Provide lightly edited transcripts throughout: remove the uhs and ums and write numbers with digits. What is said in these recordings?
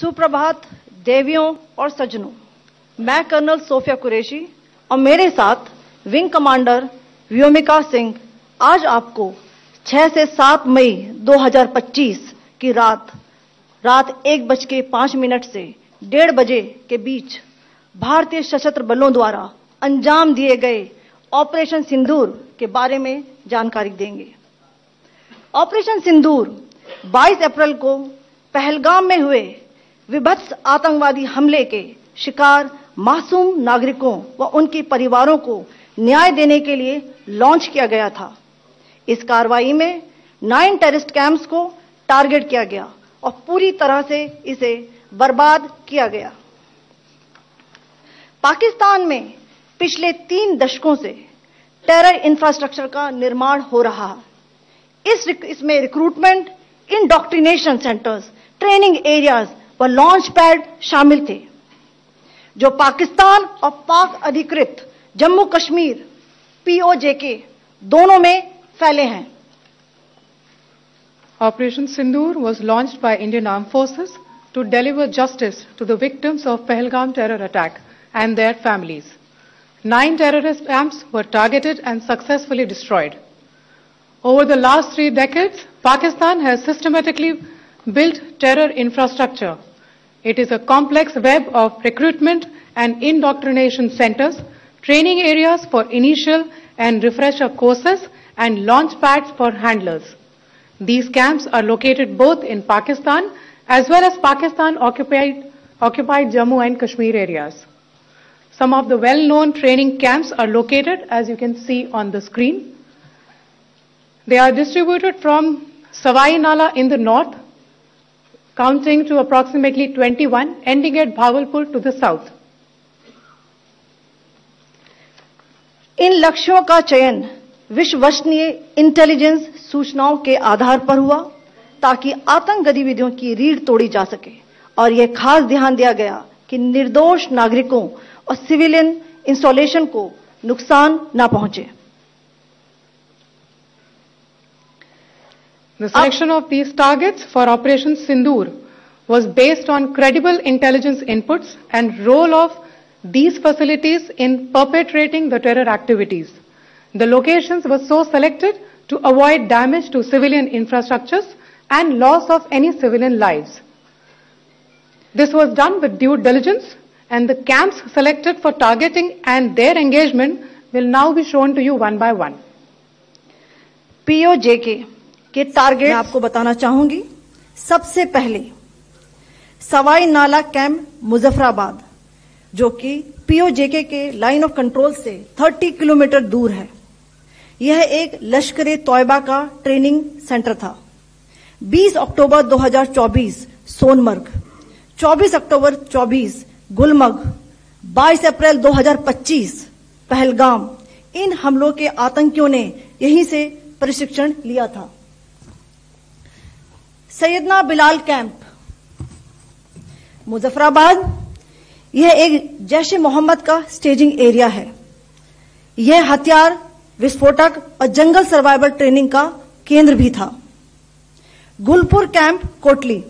सुप्रभात देवियों और सज्जनों, मैं कर्नल सोफिया कुरैशी और मेरे साथ विंग कमांडर व्योमिका सिंह आज आपको 6 से 7 मई 2025 की रात 1:05 से 1:30 बजे के बीच भारतीय सशस्त्र बलों द्वारा अंजाम दिए गए ऑपरेशन सिंदूर के बारे में जानकारी देंगे। ऑपरेशन सिंदूर 22 अप्रैल को पहलगाम में हुए विभत्स आतंकवादी हमले के शिकार मासूम नागरिकों व उनके परिवारों को न्याय देने के लिए लॉन्च किया गया था। इस कार्रवाई में 9 टेररिस्ट कैंप्स को टारगेट किया गया और पूरी तरह से इसे बर्बाद किया गया। पाकिस्तान में पिछले 3 दशकों से टेरर इंफ्रास्ट्रक्चर का निर्माण हो रहा है। इसमें recruitment, indoctrination centres, training areas व लॉन्च पैड शामिल थे, जो पाकिस्तान और पाक अधिकृत जम्मू कश्मीर POJK दोनों में फैले हैं। Operation Sindoor was launched by Indian Armed Forces to deliver justice to the victims of Pahalgam terror attack and their families. 9 terrorist camps were targeted and successfully destroyed. Over the last 3 decades, Pakistan has systematically built terror infrastructure. It is a complex web of recruitment and indoctrination centers, training areas for initial and refresher courses, and launch pads for handlers. These camps are located both in Pakistan as well as Pakistan-occupied Jammu and Kashmir areas. Some of the well-known training camps are located, as you can see on the screen. They are distributed from Savai Nala in the north, counting to approximately 21, ending at Bhagalpur to the south. इन लक्ष्यों का चयन विश्वसनीय intelligence सूचनाओं के आधार पर हुआ ताकि आतंक गतिविधियों की रीढ़ तोड़ी जा सके, और यह खास ध्यान दिया गया कि निर्दोष नागरिकों और सिविलियन इंस्टॉलेशन को नुकसान न पहुंचे। The selection of these targets for Operation Sindoor was based on credible intelligence inputs and role of these facilities in perpetrating the terror activities. The locations were so selected to avoid damage to civilian infrastructures and loss of any civilian lives. This was done with due diligence, and the camps selected for targeting and their engagement will now be shown to you one by one. POJK के target मैं आपको बताना चाहूंगी। सबसे पहले सवाई नाला camp Muzaffarabad, जो कि POJK के लाइन ऑफ कंट्रोल से 30 किलोमीटर दूर है। यह एक लश्कर तौयबा का ट्रेनिंग सेंटर था। 20 अक्टूबर 2024 सोनमर्ग, 24 अक्टूबर 24 गुलमर्ग, 22 अप्रैल 2025 पहलगाम, इन हमलों के आतंकियों ने यहीं से प्रशिक्षण लिया था। सैयदना बिलाल कैंप मुजफ्फराबाद, यह एक जैश ए मोहम्मद का स्टेजिंग एरिया है। यह हथियार, विस्फोटक और जंगल सर्वाइवल ट्रेनिंग का केंद्र भी था। गुलपुर कैंप कोटली,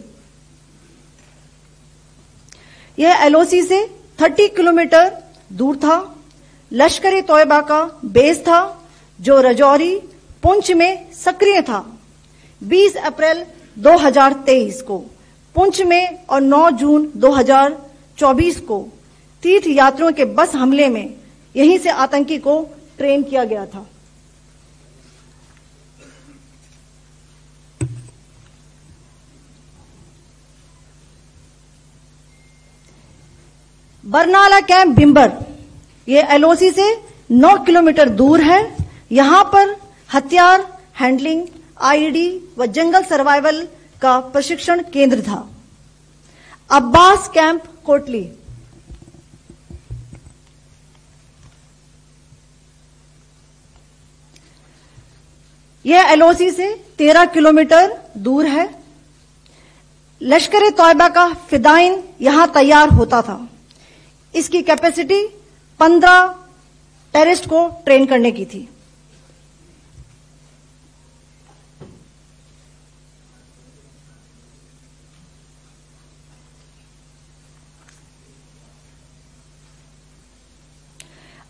यह LOC से 30 किलोमीटर दूर था। लश्कर तौयबा का बेस था, जो रजौरी, पुंछ में सक्रिय था। 20 अप्रैल 2023 को पुंछ में और 9 जून 2024 को तीर्थ यात्रियों के बस हमले में यहीं से आतंकी को ट्रेन किया गया था। बरनाला कैंप बिम्बर, यह LOC से 9 किलोमीटर दूर है। यहां पर हथियार, हैंडलिंग, IED व जंगल सर्वाइवल का प्रशिक्षण केंद्र था। अब्बास कैंप कोटली, यह LOC से 13 किलोमीटर दूर है। लश्कर तौयबा का फिदाइन यहां तैयार होता था। इसकी कैपेसिटी 15 टेररिस्ट को ट्रेन करने की थी।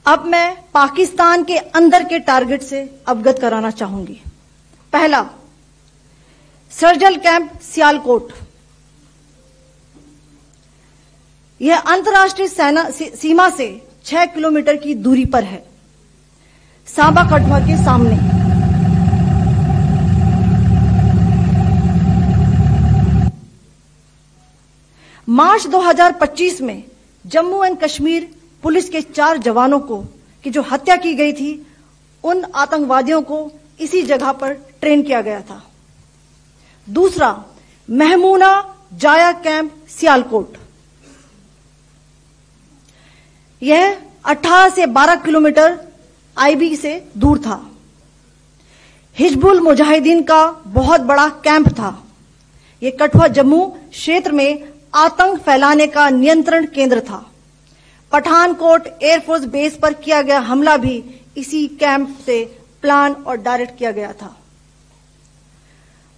अब मैं पाकिस्तान के अंदर के टारगेट से अवगत कराना चाहूंगी। पहला, सर्जिकल कैंप सियालकोट। यह अंतर्राष्ट्रीय सीमा से 6 किलोमीटर की दूरी पर है, सांबा कठुआ के सामने। मार्च 2025 में जम्मू एंड कश्मीर पुलिस के 4 जवानों की जो हत्या की गई थी, उन आतंकवादियों को इसी जगह पर ट्रेन किया गया था। दूसरा, महमूना जाया कैंप सियालकोट। यह 18 से 12 किलोमीटर आईबी से दूर था। हिजबुल मुजाहिदीन का बहुत बड़ा कैंप था। यह कठुआ जम्मू क्षेत्र में आतंक फैलाने का नियंत्रण केंद्र था। पठानकोट एयरफोर्स बेस पर किया गया हमला भी इसी कैंप से प्लान और डायरेक्ट किया गया था।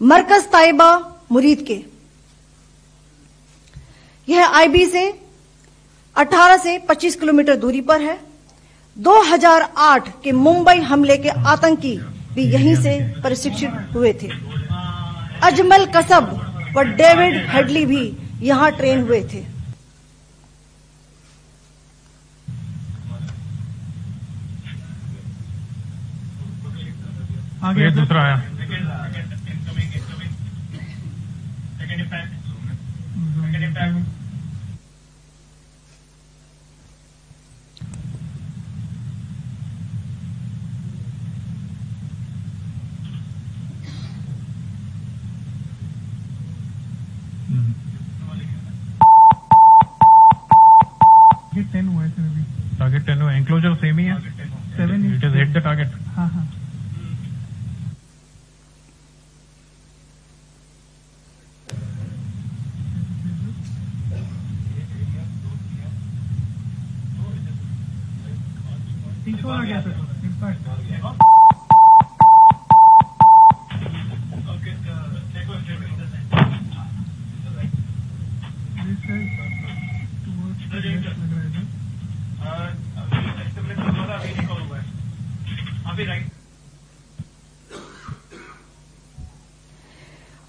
मरकज ताइबा मुरीद के, यह आईबी से 18 से 25 किलोमीटर दूरी पर है। 2008 के मुंबई हमले के आतंकी भी यहीं से प्रशिक्षित हुए थे। अजमल कसब व डेविड हेडली भी यहां ट्रेन हुए थे। आगे दूसरा आया। टारगेट 10 हुआ, एंक्लोजर सेम ही है। 7 it is hit the target. हाँ हाँ। आ गया सर।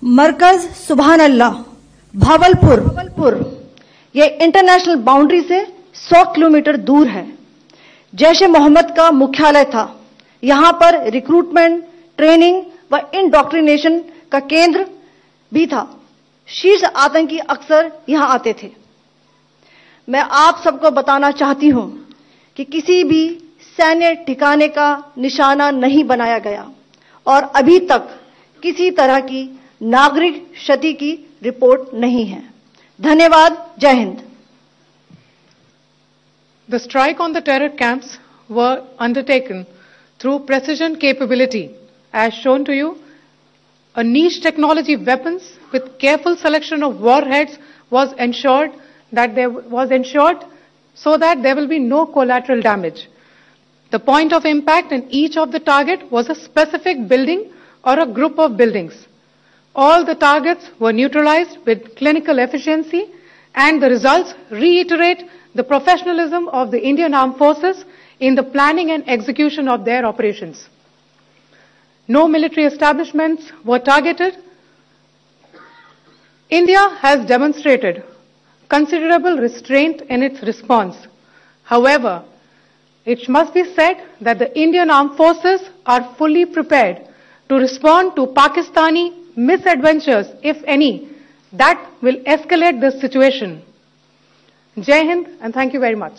मरकज सुभान अल्लाह भावलपुर, यह इंटरनेशनल बाउंड्री से 100 किलोमीटर दूर है। जैश ए मोहम्मद का मुख्यालय था। यहां पर रिक्रूटमेंट, ट्रेनिंग व इंडॉक्ट्रिनेशन का केंद्र भी था। शीर्ष आतंकी अक्सर यहां आते थे। मैं आप सबको बताना चाहती हूं कि किसी भी सैन्य ठिकाने का निशाना नहीं बनाया गया और अभी तक किसी तरह की नागरिक क्षति की रिपोर्ट नहीं है। धन्यवाद। जय Hind. The strike on the terror camps were undertaken through precision capability, as shown to you. A niche technology weapons with careful selection of warheads was ensured so that there will be no collateral damage. The point of impact in each of the target was a specific building or a group of buildings. All the targets were neutralized with clinical efficiency, and the results reiterate the professionalism of the Indian Armed Forces in the planning and execution of their operations. No military establishments were targeted. India has demonstrated considerable restraint in its response. However, it must be said that the Indian Armed Forces are fully prepared to respond to Pakistani misadventures, if any, that will escalate this situation. Jai Hind, and thank you very much.